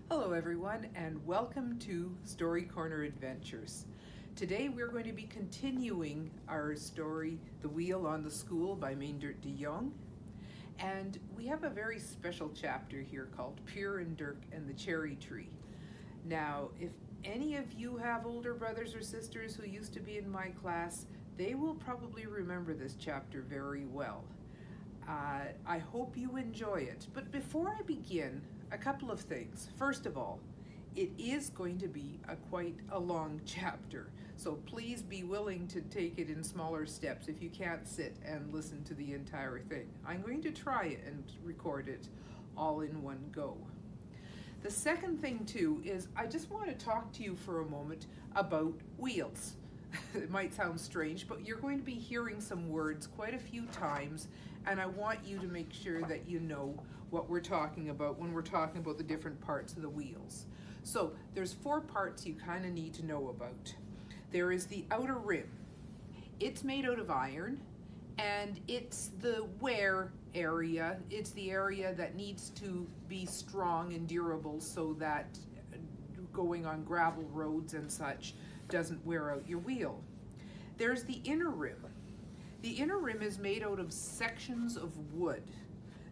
Hello everyone and welcome to Story Corner Adventures. Today we're going to be continuing our story, The Wheel on the School by Meindert Dejong. And we have a very special chapter here called Pierre and Dirk and the Cherry Tree. Now, if any of you have older brothers or sisters who used to be in my class, they will probably remember this chapter very well. I hope you enjoy it. But before I begin, a couple of things. First of all, it is going to be quite a long chapter, so please be willing to take it in smaller steps if you can't sit and listen to the entire thing. I'm going to try it and record it all in one go. The second thing too is I just want to talk to you for a moment about wheels. It might sound strange, but you're going to be hearing some words quite a few times, and I want you to make sure that you know what we're talking about when we're talking about the different parts of the wheels. So there's 4 parts you kind of need to know about. There is the outer rim. It's made out of iron, and it's the wear area. It's the area that needs to be strong and durable so that going on gravel roads and such doesn't wear out your wheel. There's the inner rim. The inner rim is made out of sections of wood.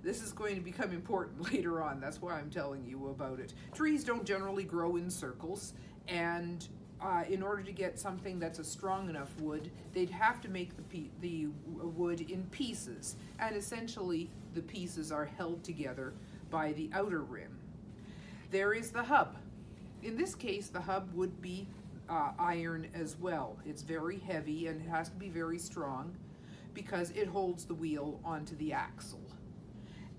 This is going to become important later on. That's why I'm telling you about it. Trees don't generally grow in circles, and in order to get something that's a strong enough wood, they'd have to make the wood in pieces, and essentially the pieces are held together by the outer rim. There is the hub. In this case, the hub would be iron as well. It's very heavy and it has to be very strong because it holds the wheel onto the axle.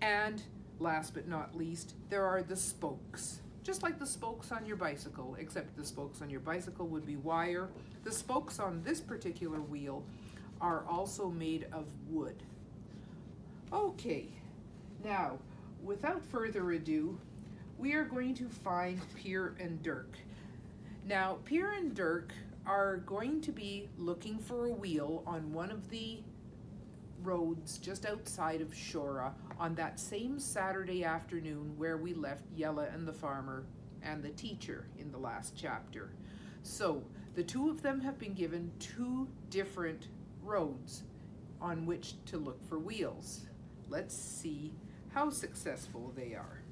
And last but not least, there are the spokes. Just like the spokes on your bicycle, except the spokes on your bicycle would be wire. The spokes on this particular wheel are also made of wood. Okay, now, without further ado, we are going to find Pierre and Dirk. Now, Pierre and Dirk are going to be looking for a wheel on one of the roads just outside of Shora on that same Saturday afternoon where we left Yella and the farmer and the teacher in the last chapter. So, the two of them have been given 2 different roads on which to look for wheels. Let's see how successful they are.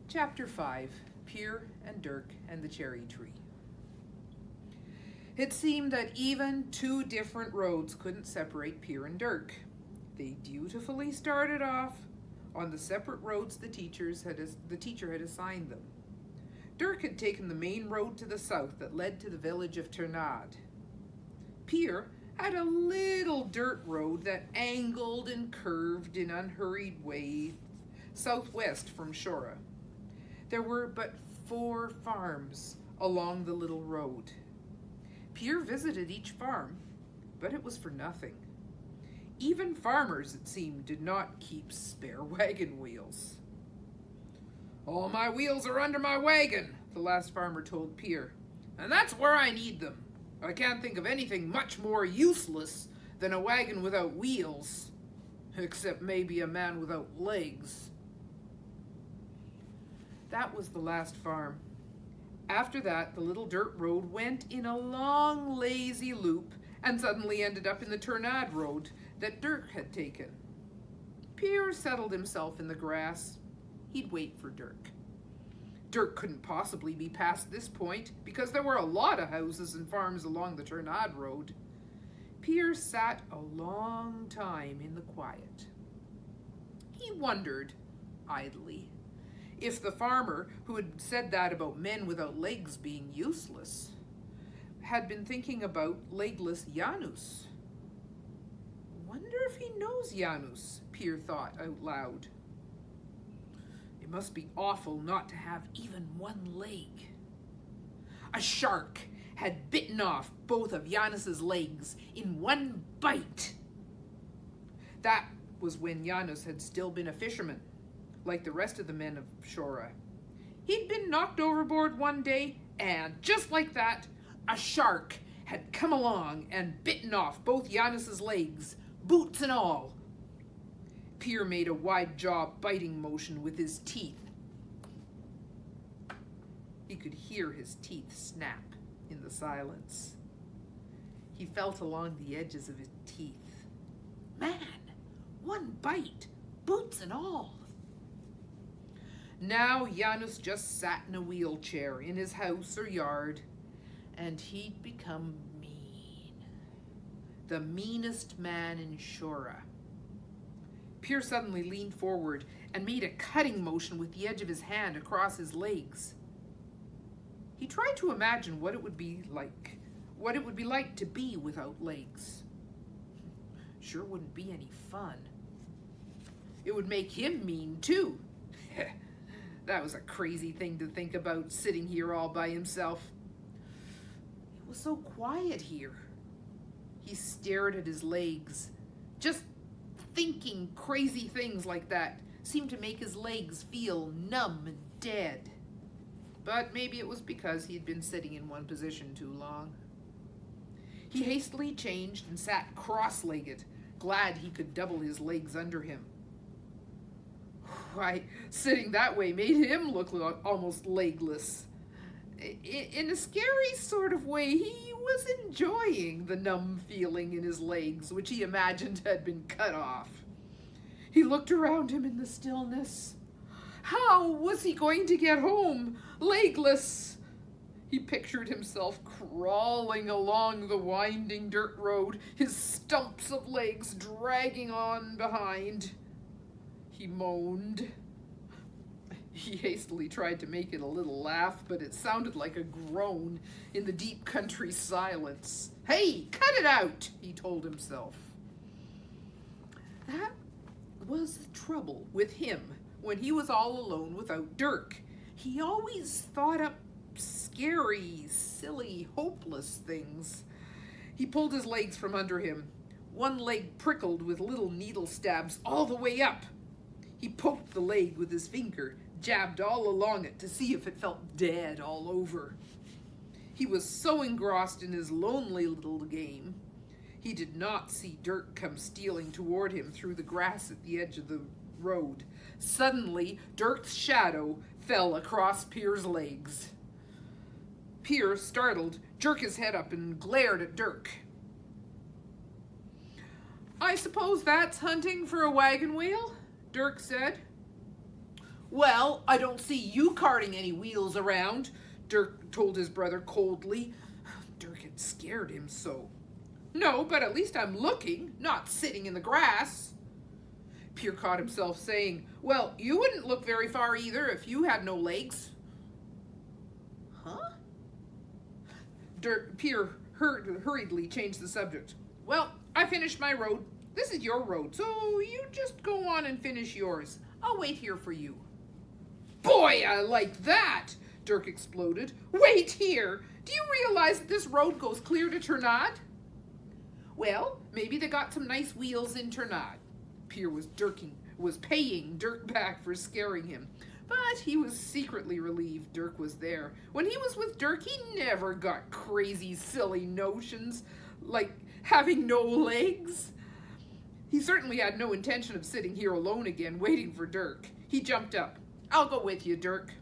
Chapter 5, Pierre and Dirk and the Cherry Tree. It seemed that even 2 different roads couldn't separate Pierre and Dirk. They dutifully started off on the separate roads the teacher had assigned them. Dirk had taken the main road to the south that led to the village of Ternad. Pierre had a little dirt road that angled and curved in unhurried way southwest from Shora. There were but 4 farms along the little road. Pierre visited each farm, but it was for nothing. Even farmers, it seemed, did not keep spare wagon wheels. "All my wheels are under my wagon," the last farmer told Pierre, "and that's where I need them. I can't think of anything much more useless than a wagon without wheels, except maybe a man without legs." That was the last farm. After that, the little dirt road went in a long, lazy loop and suddenly ended up in the Ternad road that Dirk had taken. Pierre settled himself in the grass. He'd wait for Dirk. Dirk couldn't possibly be past this point because there were a lot of houses and farms along the Ternad road. Pierre sat a long time in the quiet. He wondered, idly, if the farmer who had said that about men without legs being useless had been thinking about legless Yanis. Wonder if he knows Yanis, Pierre thought out loud. It must be awful not to have even one leg. A shark had bitten off both of Yanis's legs in one bite. That was when Yanis had still been a fisherman, like the rest of the men of Shora. He'd been knocked overboard one day, and just like that, a shark had come along and bitten off both Yanis's legs, boots and all. Pierre made a wide-jaw biting motion with his teeth. He could hear his teeth snap in the silence. He felt along the edges of his teeth. Man, one bite, boots and all. Now Yanis just sat in a wheelchair in his house or yard, and he'd become mean. The meanest man in Shora. Pierre suddenly leaned forward and made a cutting motion with the edge of his hand across his legs. He tried to imagine what it would be like to be without legs. Sure wouldn't be any fun. It would make him mean too. That was a crazy thing to think about, sitting here all by himself. It was so quiet here. He stared at his legs. Just thinking crazy things like that seemed to make his legs feel numb and dead. But maybe it was because he'd been sitting in one position too long. He hastily changed and sat cross-legged, glad he could double his legs under him. Why, sitting that way made him look almost legless. In a scary sort of way, he was enjoying the numb feeling in his legs, which he imagined had been cut off. He looked around him in the stillness. How was he going to get home, legless? He pictured himself crawling along the winding dirt road, his stumps of legs dragging on behind. He moaned. He hastily tried to make it a little laugh, but it sounded like a groan in the deep country silence. Hey, cut it out, he told himself. That was the trouble with him when he was all alone without Dirk. He always thought up scary, silly, hopeless things. He pulled his legs from under him. One leg prickled with little needle stabs all the way up. He poked the leg with his finger, jabbed all along it to see if it felt dead all over. He was so engrossed in his lonely little game, he did not see Dirk come stealing toward him through the grass at the edge of the road. Suddenly, Dirk's shadow fell across Pierre's legs. Pierre, startled, jerked his head up and glared at Dirk. I suppose that's hunting for a wagon wheel? Dirk said. Well, I don't see you carting any wheels around, Dirk told his brother coldly. Dirk had scared him so. No, but at least I'm looking, not sitting in the grass. Pierre caught himself saying, well, you wouldn't look very far either if you had no legs. Huh? Pierre hurriedly changed the subject. Well, I finished my road. This is your road, so you just go on and finish yours. I'll wait here for you. Boy, I like that, Dirk exploded. Wait here. Do you realize that this road goes clear to Ternad? Well, maybe they got some nice wheels in Ternad. Pierre was paying Dirk back for scaring him. But he was secretly relieved Dirk was there. When he was with Dirk, he never got crazy, silly notions like having no legs. He certainly had no intention of sitting here alone again, waiting for Dirk. He jumped up. I'll go with you, Dirk.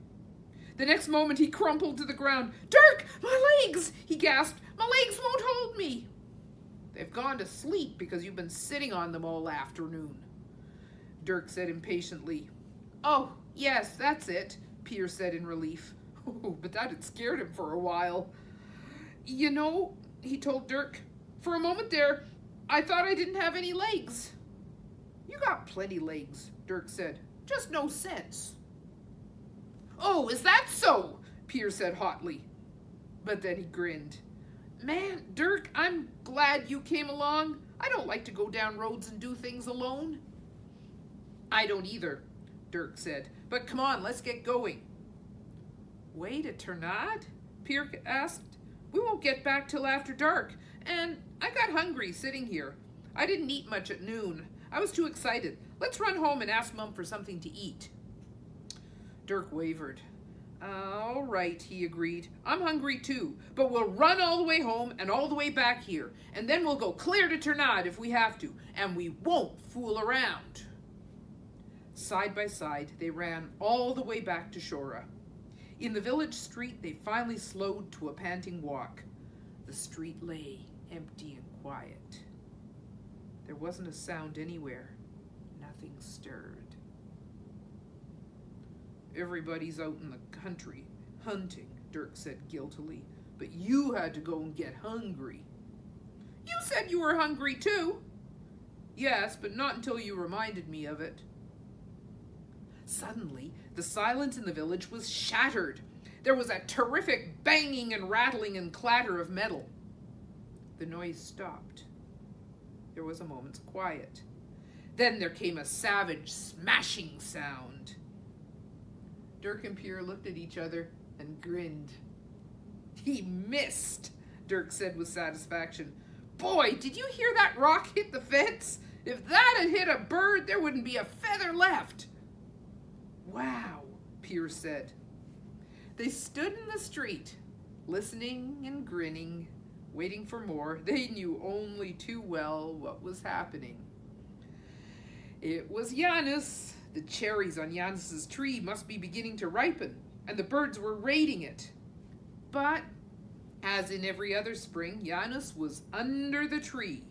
The next moment, he crumpled to the ground. Dirk, my legs, he gasped. My legs won't hold me. They've gone to sleep because you've been sitting on them all afternoon, Dirk said impatiently. Oh, yes, that's it, Pierre said in relief. Oh, but that had scared him for a while. You know, he told Dirk, for a moment there, I thought I didn't have any legs. You got plenty legs, Dirk said. Just no sense. Oh, is that so? Pierre said hotly. But then he grinned. Man, Dirk, I'm glad you came along. I don't like to go down roads and do things alone. I don't either, Dirk said. But come on, let's get going. Way to Ternad? Pierre asked. We won't get back till after dark. And I got hungry sitting here. I didn't eat much at noon. I was too excited. Let's run home and ask Mum for something to eat. Dirk wavered. All right, he agreed. I'm hungry too, but we'll run all the way home and all the way back here, and then we'll go clear to Ternad if we have to, and we won't fool around. Side by side, they ran all the way back to Shora. In the village street, they finally slowed to a panting walk. The street lay empty and quiet. There wasn't a sound anywhere. Nothing stirred. "Everybody's out in the country, hunting," Dirk said guiltily. "But you had to go and get hungry." "You said you were hungry too." "Yes, but not until you reminded me of it." Suddenly, the silence in the village was shattered. There was a terrific banging and rattling and clatter of metal. The noise stopped. There was a moment's quiet. Then there came a savage smashing sound. Dirk and Pierre looked at each other and grinned. "He missed," Dirk said with satisfaction. "Boy, did you hear that rock hit the fence? If that had hit a bird, there wouldn't be a feather left." "Wow," Pierre said. They stood in the street, listening and grinning, waiting for more. They knew only too well what was happening. It was Yanis. The cherries on Yanis's tree must be beginning to ripen, and the birds were raiding it. But, as in every other spring, Yanis was under the tree,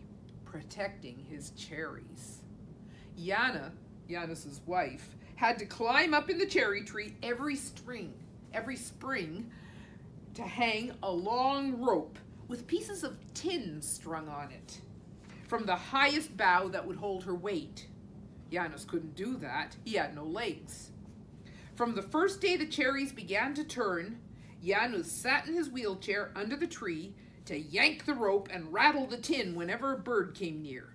protecting his cherries. Yanis's wife, had to climb up in the cherry tree every spring, to hang a long rope with pieces of tin strung on it from the highest bough that would hold her weight. Yanis couldn't do that. He had no legs. From the first day the cherries began to turn, Yanis sat in his wheelchair under the tree to yank the rope and rattle the tin whenever a bird came near.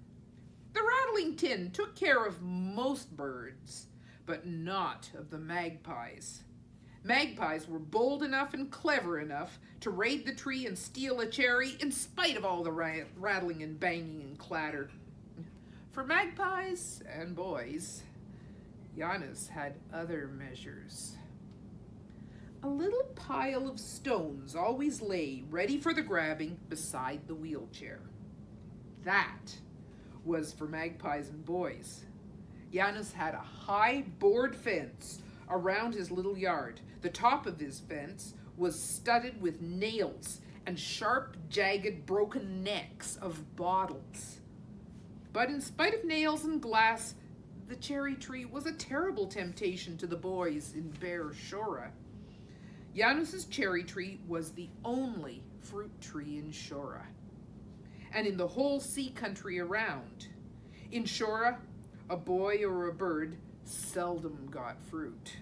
The rattling tin took care of most birds, but not of the magpies. Magpies were bold enough and clever enough to raid the tree and steal a cherry in spite of all the rattling and banging and clatter. For magpies and boys, Yanis had other measures. A little pile of stones always lay ready for the grabbing beside the wheelchair. That was for magpies and boys. Yanis had a high board fence around his little yard. The top of his fence was studded with nails and sharp, jagged, broken necks of bottles. But in spite of nails and glass, the cherry tree was a terrible temptation to the boys in bare Shora. Yanis's cherry tree was the only fruit tree in Shora, and in the whole sea country around. In Shora, a boy or a bird seldom got fruit.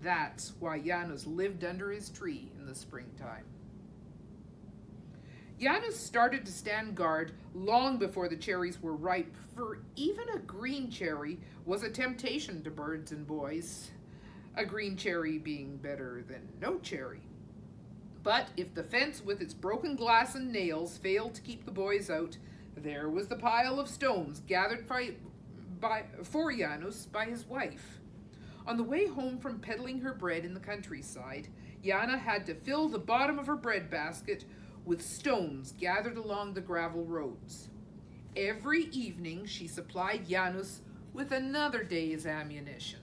That's why Yanis lived under his tree in the springtime. Yanis started to stand guard long before the cherries were ripe, for even a green cherry was a temptation to birds and boys, a green cherry being better than no cherry. But if the fence with its broken glass and nails failed to keep the boys out, there was the pile of stones gathered for Yanis by his wife. On the way home from peddling her bread in the countryside, Yana had to fill the bottom of her bread basket with stones gathered along the gravel roads. Every evening she supplied Yanis with another day's ammunition.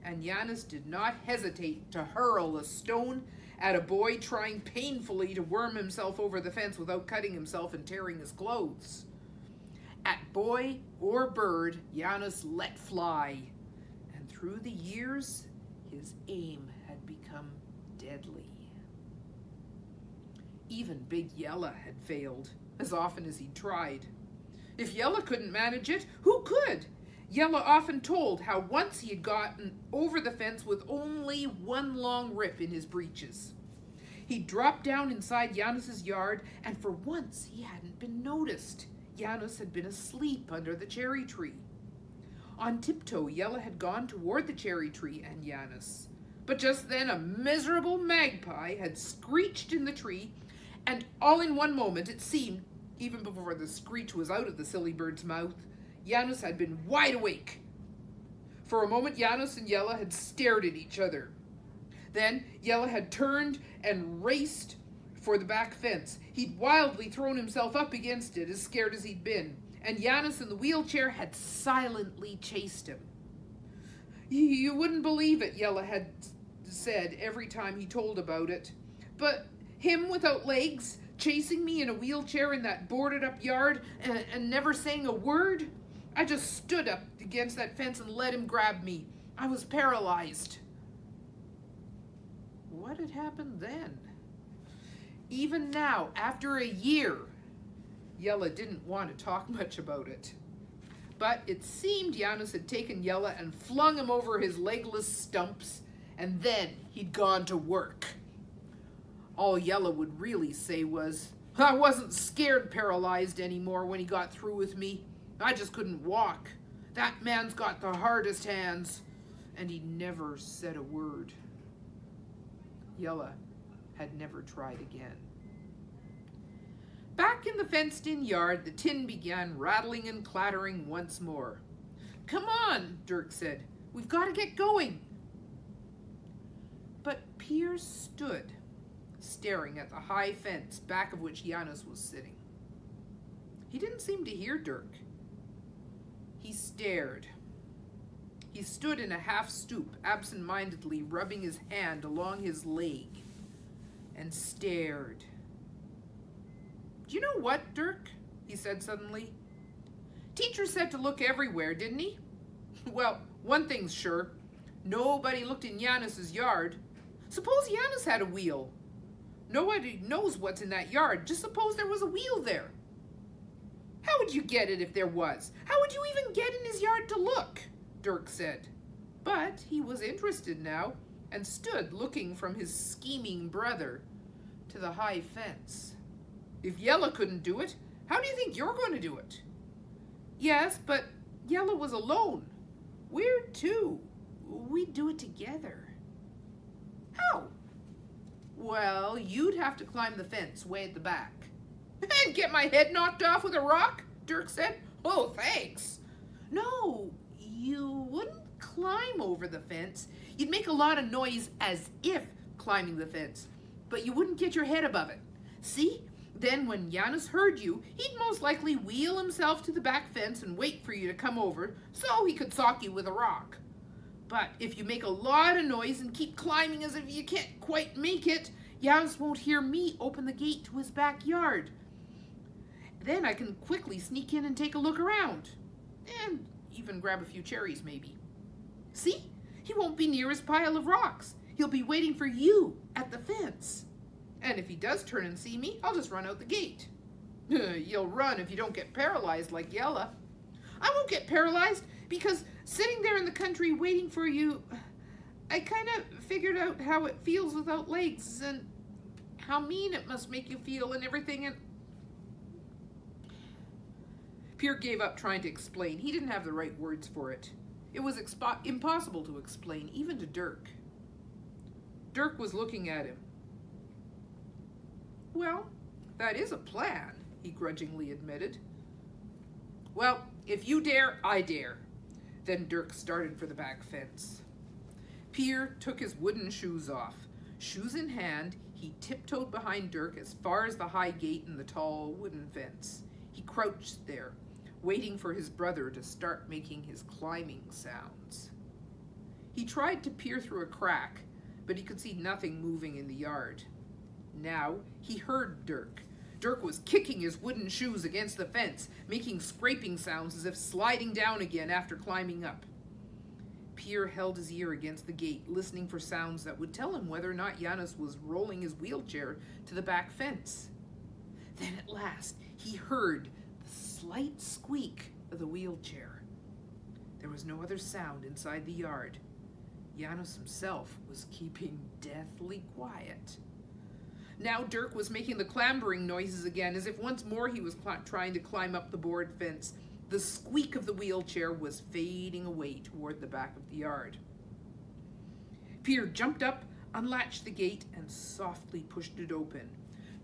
And Yanis did not hesitate to hurl a stone at a boy trying painfully to worm himself over the fence without cutting himself and tearing his clothes. At boy or bird, Yanis let fly, and through the years, his aim had become deadly. Even Big Yella had failed, as often as he'd tried. If Yella couldn't manage it, who could? Yella often told how once he had gotten over the fence with only one long rip in his breeches. He dropped down inside Yanis's yard, and for once he hadn't been noticed. Yanis had been asleep under the cherry tree. On tiptoe, Yella had gone toward the cherry tree and Yanis. But just then a miserable magpie had screeched in the tree, and all in one moment, it seemed, even before the screech was out of the silly bird's mouth, Yanis had been wide awake. For a moment, Yanis and Yella had stared at each other. Then Yella had turned and raced for the back fence. He'd wildly thrown himself up against it, as scared as he'd been, and Yanis in the wheelchair had silently chased him. You wouldn't believe it, Yella had said every time he told about it. But him without legs, chasing me in a wheelchair in that boarded-up yard and never saying a word? I just stood up against that fence and let him grab me. I was paralyzed. What had happened then? Even now, after a year, Yella didn't want to talk much about it. But it seemed Yanis had taken Yella and flung him over his legless stumps, and then he'd gone to work. All Yella would really say was, I wasn't scared paralyzed anymore when he got through with me. I just couldn't walk. That man's got the hardest hands. And he never said a word. Yella had never tried again. Back in the fenced-in yard, the tin began rattling and clattering once more. Come on, Dirk said. We've got to get going. But Pierre stood, staring at the high fence back of which Yanis was sitting. He didn't seem to hear Dirk. He stared. He stood in a half-stoop, absent-mindedly rubbing his hand along his leg, and stared. Do you know what, Dirk? He said suddenly. Teacher said to look everywhere, didn't he? Well, one thing's sure. Nobody looked in Yanis's yard. Suppose Yanis had a wheel. Nobody knows what's in that yard. Just suppose there was a wheel there. How would you get it if there was? How would you even get in his yard to look? Dirk said. But he was interested now and stood looking from his scheming brother to the high fence. If Yella couldn't do it, how do you think you're going to do it? Yes, but Yella was alone. We're two. We'd do it together. How? Well, you'd have to climb the fence way at the back. And get my head knocked off with a rock? Dirk said. Oh, thanks. No, you wouldn't climb over the fence. You'd make a lot of noise as if climbing the fence, but you wouldn't get your head above it. See? Then when Yanis heard you, he'd most likely wheel himself to the back fence and wait for you to come over so he could sock you with a rock. But if you make a lot of noise and keep climbing as if you can't quite make it, Yanis won't hear me open the gate to his backyard. Then I can quickly sneak in and take a look around. And even grab a few cherries, maybe. See? He won't be near his pile of rocks. He'll be waiting for you at the fence. And if he does turn and see me, I'll just run out the gate. You'll run if you don't get paralyzed like Yella. I won't get paralyzed because sitting there in the country waiting for you, I kind of figured out how it feels without legs and how mean it must make you feel and everything. And Pierre gave up trying to explain. He didn't have the right words for it. It was impossible to explain, even to Dirk. Dirk was looking at him. Well, that is a plan, he grudgingly admitted. Well, if you dare, I dare. Then Dirk started for the back fence. Pierre took his wooden shoes off. Shoes in hand, he tiptoed behind Dirk as far as the high gate in the tall wooden fence. He crouched there, waiting for his brother to start making his climbing sounds. He tried to peer through a crack, but he could see nothing moving in the yard. Now he heard Dirk. Dirk was kicking his wooden shoes against the fence, making scraping sounds as if sliding down again after climbing up. Pierre held his ear against the gate, listening for sounds that would tell him whether or not Yanis was rolling his wheelchair to the back fence. Then at last he heard the slight squeak of the wheelchair. There was no other sound inside the yard. Yanis himself was keeping deathly quiet. Now Dirk was making the clambering noises again, as if once more he was trying to climb up the board fence. The squeak of the wheelchair was fading away toward the back of the yard. Pierre jumped up, unlatched the gate, and softly pushed it open.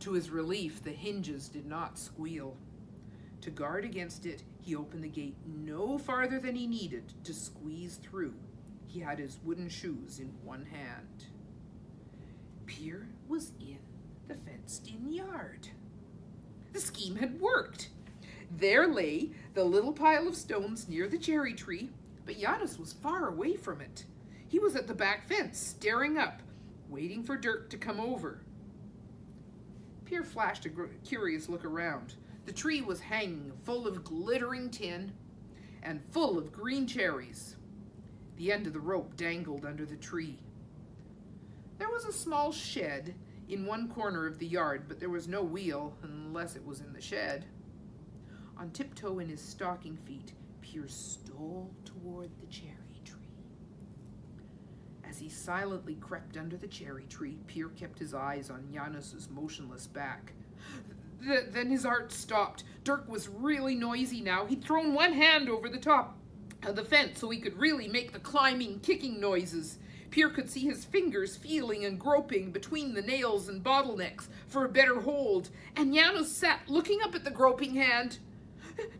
To his relief, the hinges did not squeal. To guard against it, he opened the gate no farther than he needed to squeeze through. He had his wooden shoes in one hand. Pierre was in the fenced-in yard. The scheme had worked. There lay the little pile of stones near the cherry tree, But Yanis was far away from it. He was at the back fence, staring up, waiting for Dirk to come over. Pierre flashed a curious look around. The tree was hanging full of glittering tin and full of green cherries. The end of the rope dangled under the tree. There was a small shed in one corner of the yard, but there was no wheel unless it was in the shed. On tiptoe in his stocking feet, Pierre stole toward the cherry tree. As he silently crept under the cherry tree, Pierre kept his eyes on Yanis's motionless back. Then his heart stopped. Dirk was really noisy now. He'd thrown one hand over the top of the fence so he could really make the climbing, kicking noises. Pierre could see his fingers feeling and groping between the nails and bottlenecks for a better hold, and Yanis sat looking up at the groping hand.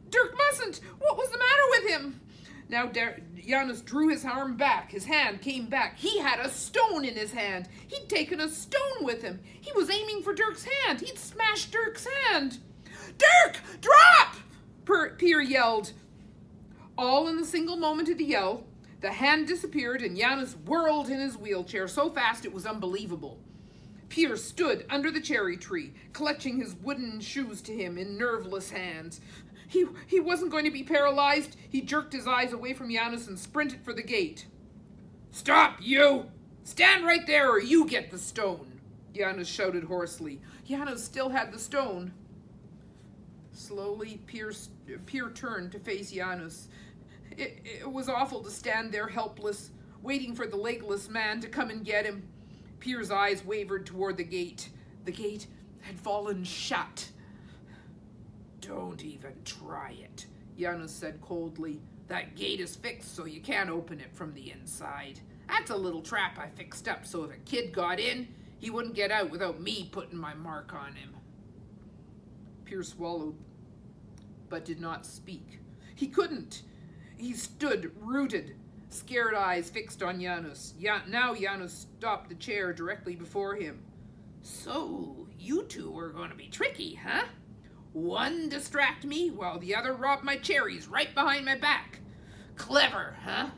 Dirk mustn't! What was the matter with him? Now Yanis drew his arm back. His hand came back. He had a stone in his hand. He'd taken a stone with him. He was aiming for Dirk's hand. He'd smashed Dirk's hand. Dirk, drop! Pierre yelled. All in the single moment of the yell, the hand disappeared and Yanis whirled in his wheelchair so fast it was unbelievable. Pierre stood under the cherry tree, clutching his wooden shoes to him in nerveless hands. He wasn't going to be paralyzed. He jerked his eyes away from Yanis and sprinted for the gate. Stop, you! Stand right there or you get the stone, Yanis shouted hoarsely. Yanis still had the stone. Slowly, Pierre turned to face Yanis. It was awful to stand there helpless, waiting for the legless man to come and get him. Pierre's eyes wavered toward the gate. The gate had fallen shut. Don't even try it, Yanis said coldly. That gate is fixed so you can't open it from the inside. That's a little trap I fixed up so if a kid got in, he wouldn't get out without me putting my mark on him. Pierre swallowed, but did not speak. He couldn't. He stood rooted, scared eyes fixed on Yanis. Now Yanis stopped the chair directly before him. So, you two are going to be tricky, huh? One distract me while the other rob my cherries right behind my back. Clever, huh?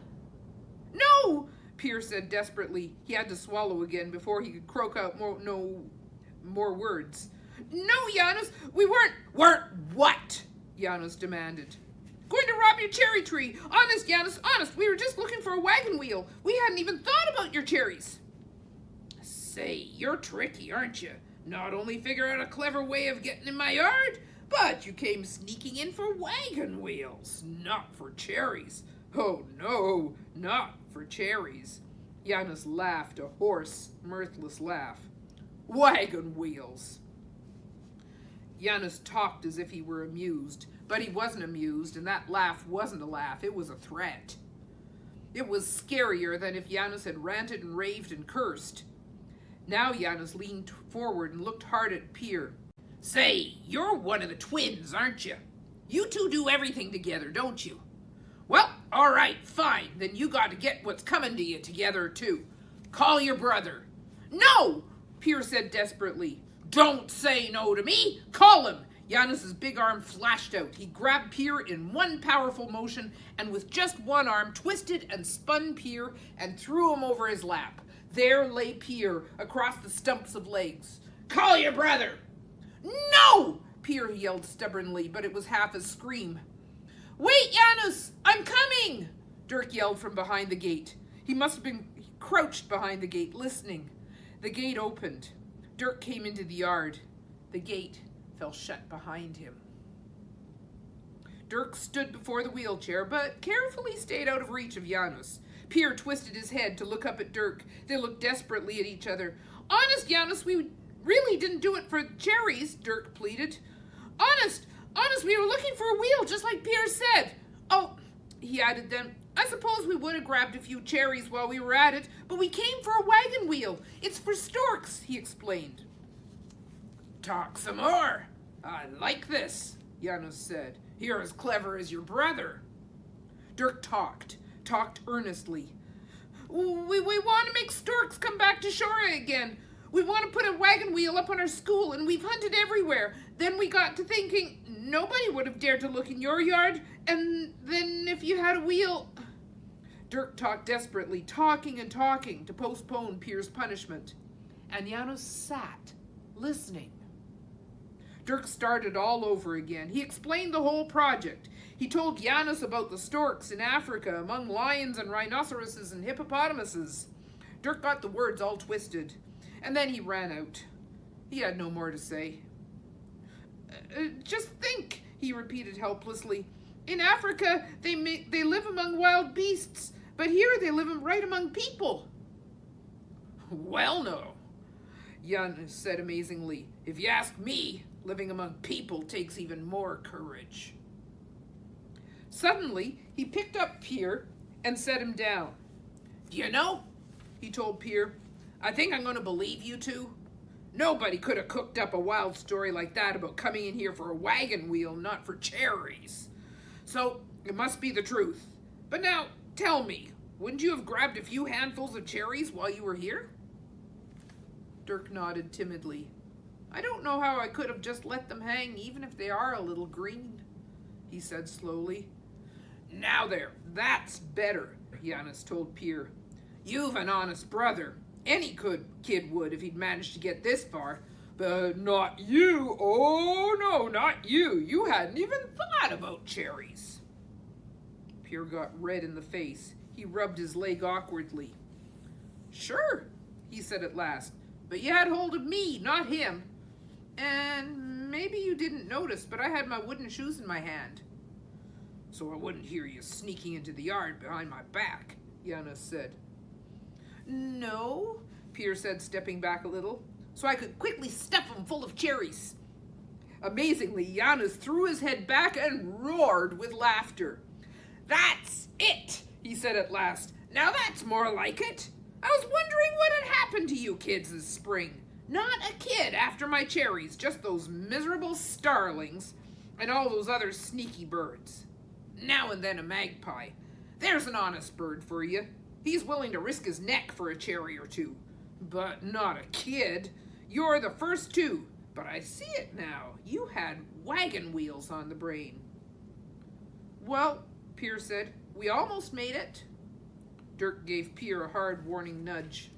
No, Pierre said desperately. He had to swallow again before he could croak out more words. No, Yanis, we weren't. Weren't what? Yanis demanded. Going to rob your cherry tree. Honest, Yanis, honest. We were just looking for a wagon wheel. We hadn't even thought about your cherries. Say, you're tricky, aren't you? Not only figure out a clever way of getting in my yard, but you came sneaking in for wagon wheels, not for cherries. Oh no, not for cherries. Yanis laughed, a hoarse, mirthless laugh. Wagon wheels. Yanis talked as if he were amused, but he wasn't amused, and that laugh wasn't a laugh, it was a threat. It was scarier than if Yanis had ranted and raved and cursed. Now Yanis leaned forward and looked hard at Pierre. Say, you're one of the twins, aren't you? You two do everything together, don't you? Well, all right, fine. Then you got to get what's coming to you together, too. Call your brother. No, Pierre said desperately. Don't say no to me. Call him. Yanis's big arm flashed out. He grabbed Pierre in one powerful motion and with just one arm twisted and spun Pierre and threw him over his lap. There lay Pierre across the stumps of legs. Call your brother! No! Pierre yelled stubbornly, but it was half a scream. Wait, Yanis! I'm coming! Dirk yelled from behind the gate. He must have been crouched behind the gate, listening. The gate opened. Dirk came into the yard. The gate fell shut behind him. Dirk stood before the wheelchair, but carefully stayed out of reach of Yanis. Pierre twisted his head to look up at Dirk. They looked desperately at each other. Honest, Yanis, we really didn't do it for cherries, Dirk pleaded. Honest, we were looking for a wheel, just like Pierre said. Oh, he added then, I suppose we would have grabbed a few cherries while we were at it, but we came for a wagon wheel. It's for storks, he explained. Talk some more. I like this, Yanis said. You're as clever as your brother. Dirk talked earnestly. We want to make storks come back to shore again. We want to put a wagon wheel up on our school, and we've hunted everywhere. Then we got to thinking nobody would have dared to look in your yard, and then if you had a wheel... Dirk talked desperately, talking and talking to postpone Pierre's punishment. And Yanis sat, listening. Dirk started all over again. He explained the whole project. He told Yanis about the storks in Africa, among lions and rhinoceroses and hippopotamuses. Dirk got the words all twisted, and then he ran out. He had no more to say. Just think, he repeated helplessly. In Africa, they live among wild beasts, but here they live right among people. Well, no, Yanis said amazingly. If you ask me, living among people takes even more courage. Suddenly, he picked up Pierre and set him down. Do you know, he told Pierre, I think I'm going to believe you two. Nobody could have cooked up a wild story like that about coming in here for a wagon wheel, not for cherries. So, it must be the truth. But now, tell me, wouldn't you have grabbed a few handfuls of cherries while you were here? Dirk nodded timidly. I don't know how I could have just let them hang, even if they are a little green, he said slowly. Now there, that's better, Yanis told Pierre. You've an honest brother. Any kid would if he'd managed to get this far. But not you. Oh, no, not you. You hadn't even thought about cherries. Pierre got red in the face. He rubbed his leg awkwardly. Sure, he said at last. But you had hold of me, not him. And maybe you didn't notice, but I had my wooden shoes in my hand. So I wouldn't hear you sneaking into the yard behind my back, Yanis said. No, Pierre said, stepping back a little, so I could quickly stuff them full of cherries. Amazingly, Yanis threw his head back and roared with laughter. That's it, he said at last. Now that's more like it. I was wondering what had happened to you kids this spring. Not a kid after my cherries, just those miserable starlings and all those other sneaky birds. Now and then a magpie. There's an honest bird for you. He's willing to risk his neck for a cherry or two. But not a kid. You're the first two. But I see it now. You had wagon wheels on the brain. Well, Pierre said, we almost made it. Dirk gave Pierre a hard warning nudge.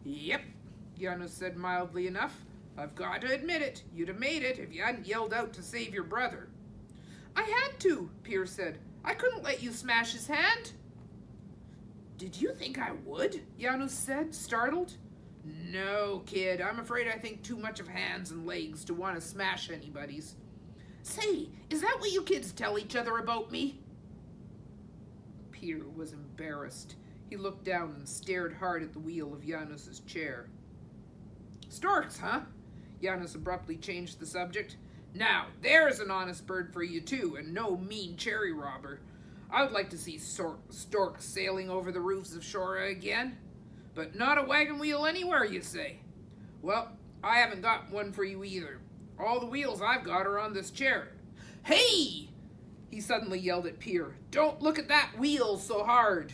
Yep, Yanis said mildly enough. I've got to admit it. You'd have made it if you hadn't yelled out to save your brother. I had to, Pierre said. I couldn't let you smash his hand. Did you think I would? Yanis said, startled. No, kid. I'm afraid I think too much of hands and legs to want to smash anybody's. Say, is that what you kids tell each other about me? Pierre was embarrassed. He looked down and stared hard at the wheel of Yanis's chair. Storks, huh? Yanis abruptly changed the subject. Now, there's an honest bird for you too, and no mean cherry robber. I would like to see storks sailing over the roofs of Shora again. But not a wagon wheel anywhere, you say? Well, I haven't got one for you either. All the wheels I've got are on this chair. Hey! He suddenly yelled at Pierre. Don't look at that wheel so hard.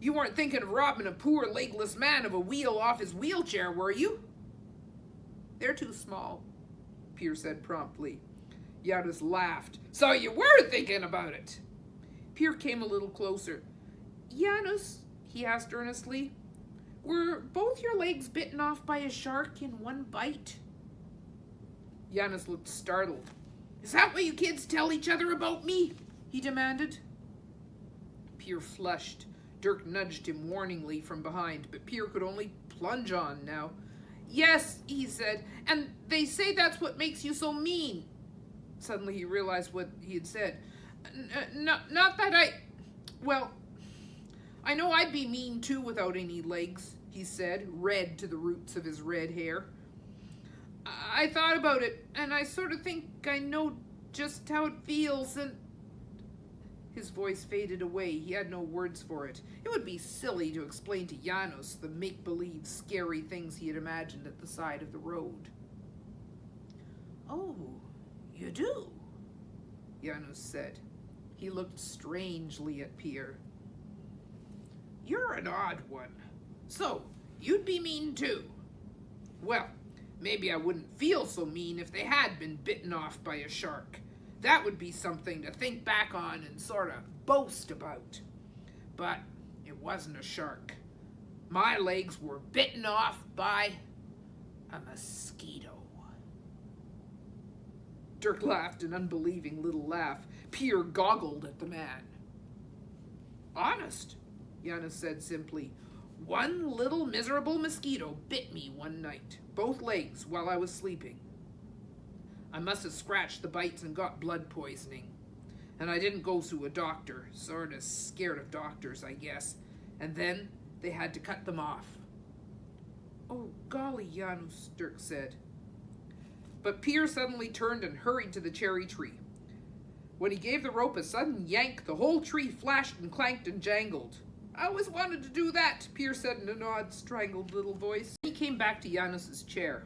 You weren't thinking of robbing a poor legless man of a wheel off his wheelchair, were you? They're too small, Pierre said promptly. Yanis laughed. So you were thinking about it. Pierre came a little closer. Yanis, he asked earnestly, were both your legs bitten off by a shark in one bite? Yanis looked startled. Is that what you kids tell each other about me? He demanded. Pierre flushed. Dirk nudged him warningly from behind, but Pierre could only plunge on now. Yes, he said, and they say that's what makes you so mean. Suddenly he realized what he had said. Not that well, I know I'd be mean too without any legs, he said, red to the roots of his red hair. I thought about it, and I sort of think I know just how it feels, and... His voice faded away. He had no words for it. It would be silly to explain to Yanis the make-believe, scary things he had imagined at the side of the road. Oh, you do? Yanis said. He looked strangely at Pierre. You're an odd one. So, you'd be mean too. Well, maybe I wouldn't feel so mean if they had been bitten off by a shark. That would be something to think back on and sort of boast about. But it wasn't a shark. My legs were bitten off by a mosquito. Dirk laughed an unbelieving little laugh. Pierre goggled at the man. Honest, Yanis said simply. One little miserable mosquito bit me one night, both legs, while I was sleeping. I must have scratched the bites and got blood poisoning. And I didn't go to a doctor, sort of scared of doctors, I guess. And then they had to cut them off. Oh, golly, Yanis, Dirk said. But Pierre suddenly turned and hurried to the cherry tree. When he gave the rope a sudden yank, the whole tree flashed and clanked and jangled. I always wanted to do that, Pierre said in an odd, strangled little voice. He came back to Yanis's chair.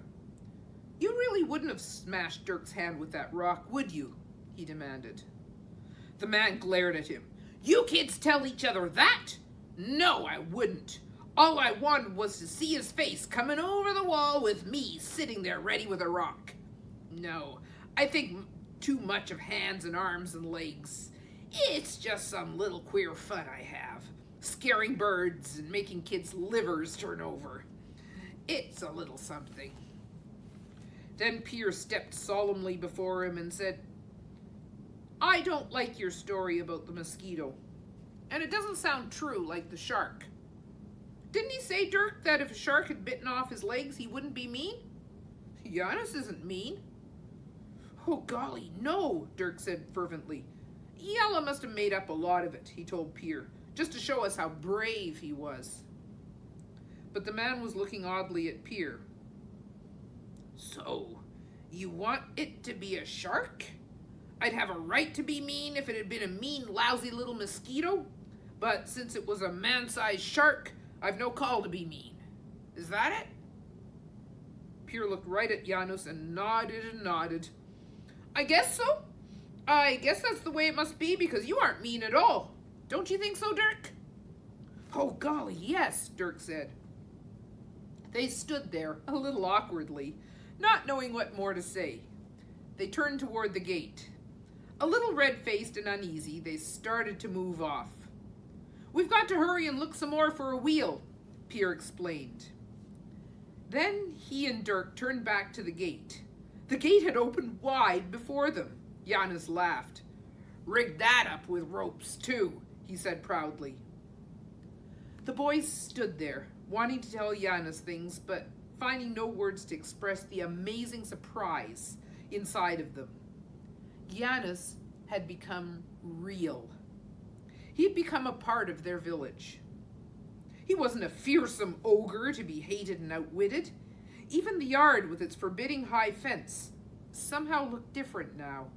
You really wouldn't have smashed Dirk's hand with that rock, would you? He demanded. The man glared at him. You kids tell each other that? No, I wouldn't. All I wanted was to see his face coming over the wall with me sitting there ready with a rock. No, I think too much of hands and arms and legs. It's just some little queer fun I have. Scaring birds and making kids' livers turn over. It's a little something. Then Pierre stepped solemnly before him and said, I don't like your story about the mosquito. And it doesn't sound true like the shark. Didn't he say, Dirk, that if a shark had bitten off his legs, he wouldn't be mean? Yanis isn't mean. Oh, golly, no, Dirk said fervently. Yella must have made up a lot of it, he told Pierre, just to show us how brave he was. But the man was looking oddly at Pierre. So, you want it to be a shark? I'd have a right to be mean if it had been a mean, lousy little mosquito, but since it was a man-sized shark, I've no call to be mean. Is that it? Pierre looked right at Yanis and nodded. I guess so. I guess that's the way it must be because you aren't mean at all. Don't you think so, Dirk? Oh, golly, yes, Dirk said. They stood there, a little awkwardly, not knowing what more to say. They turned toward the gate. A little red-faced and uneasy, they started to move off. We've got to hurry and look some more for a wheel, Pierre explained. Then he and Dirk turned back to the gate. The gate had opened wide before them. Yanis laughed. Rigged that up with ropes, too, he said proudly. The boys stood there, wanting to tell Yanis things, but finding no words to express the amazing surprise inside of them. Yanis had become real. He had become a part of their village. He wasn't a fearsome ogre to be hated and outwitted. Even the yard with its forbidding high fence somehow looked different now.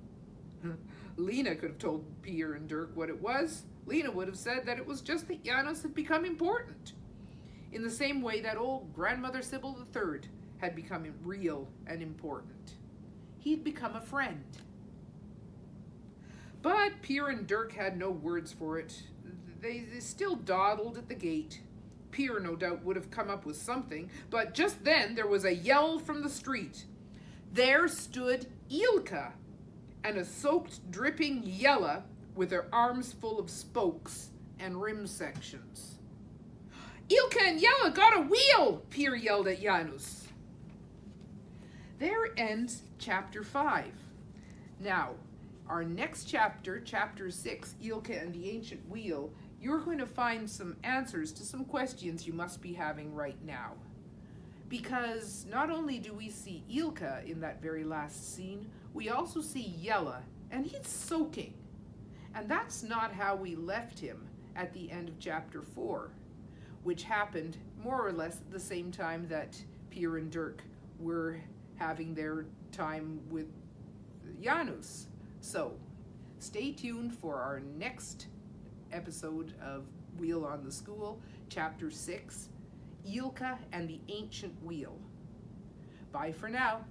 Lena could have told Pierre and Dirk what it was. Lena would have said that it was just that Yanis had become important, in the same way that old Grandmother Sybil III had become real and important. He'd become a friend. But Pierre and Dirk had no words for it. They still dawdled at the gate. Pierre, no doubt, would have come up with something, but just then there was a yell from the street. There stood Ilka and a soaked, dripping Yella with her arms full of spokes and rim sections. Ilka and Yella got a wheel, Pierre yelled at Yanis. There ends chapter 5. Now, our next chapter, chapter 6, Ilka and the Ancient Wheel, you're going to find some answers to some questions you must be having right now. Because not only do we see Ilka in that very last scene, we also see Yella, and he's soaking. And that's not how we left him at the end of chapter 4, which happened more or less at the same time that Pierre and Dirk were having their time with Yanis. So, stay tuned for our next episode of Wheel on the School, chapter 6, Ilka and the Ancient Wheel. Bye for now.